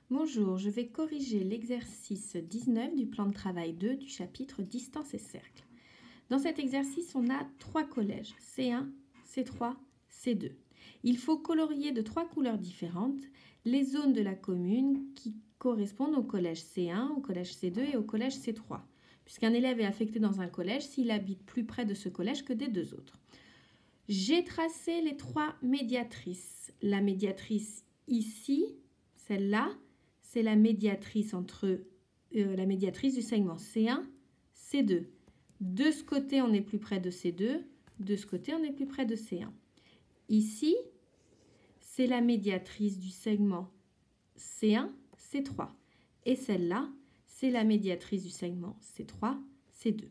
Bonjour, je vais corriger l'exercice 19 du plan de travail 2 du chapitre Distance et cercle. Dans cet exercice, on a 3 collèges, C1, C3, C2. Il faut colorier de 3 couleurs différentes les zones de la commune qui correspondent au collège C1, au collège C2 et au collège C3, puisqu'un élève est affecté dans un collège s'il habite plus près de ce collège que des 2 autres. J'ai tracé les 3 médiatrices. La médiatrice ici, celle-là, c'est la médiatrice du segment C1, C2. De ce côté, on est plus près de C2. De ce côté, on est plus près de C1. Ici, c'est la médiatrice du segment C1, C3. Et celle-là, c'est la médiatrice du segment C3, C2.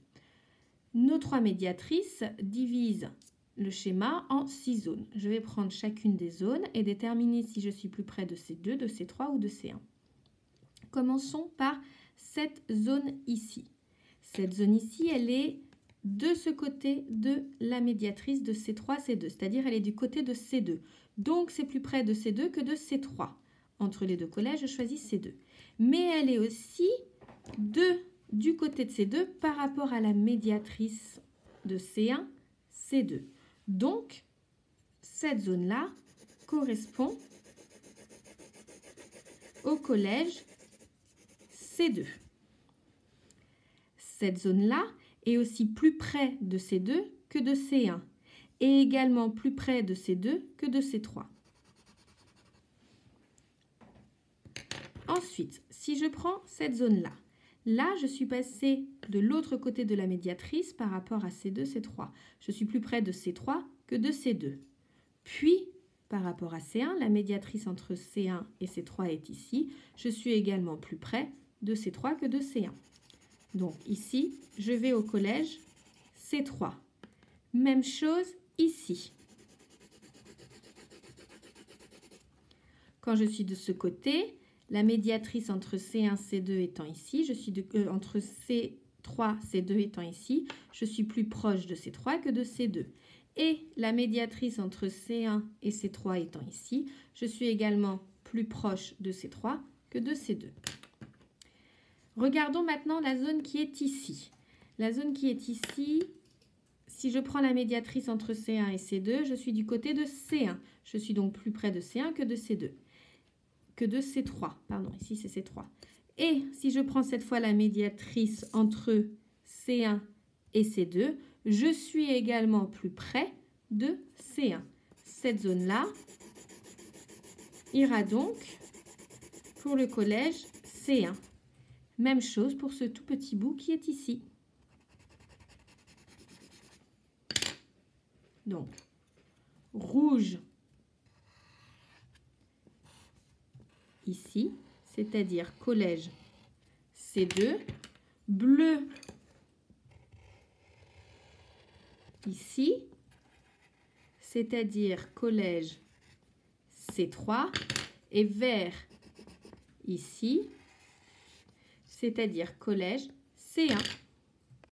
Nos 3 médiatrices divisent le schéma en 6 zones. Je vais prendre chacune des zones et déterminer si je suis plus près de C2, de C3 ou de C1. Commençons par cette zone ici. Cette zone ici, elle est de ce côté de la médiatrice de C3, C2, c'est-à-dire elle est du côté de C2. Donc, c'est plus près de C2 que de C3. Entre les 2 collèges, je choisis C2. Mais elle est aussi du côté de C2 par rapport à la médiatrice de C1, C2. Donc, cette zone-là correspond au collège C2. Cette zone-là est aussi plus près de C2 que de C1 et également plus près de C2 que de C3. Ensuite, si je prends cette zone-là, là, je suis passée de l'autre côté de la médiatrice par rapport à C2, C3. Je suis plus près de C3 que de C2. Puis, par rapport à C1, la médiatrice entre C1 et C3 est ici. Je suis également plus près de C3 que de C1. Donc ici, je vais au collège C3. Même chose ici. Quand je suis de ce côté, la médiatrice entre C1, C2 étant ici, entre C3, C2 étant ici, je suis plus proche de C3 que de C2. Et la médiatrice entre C1 et C3 étant ici, je suis également plus proche de C3 que de C2. Regardons maintenant la zone qui est ici. La zone qui est ici, si je prends la médiatrice entre C1 et C2, je suis du côté de C1. Je suis donc plus près de C1 que de C2. Que de C3. Pardon, ici c'est C3. Et si je prends cette fois la médiatrice entre C1 et C2, je suis également plus près de C1. Cette zone-là ira donc pour le collège C1. Même chose pour ce tout petit bout qui est ici. Donc, rouge ici, c'est-à-dire collège C2, bleu ici, c'est-à-dire collège C3, et vert ici, c'est-à-dire collège C1.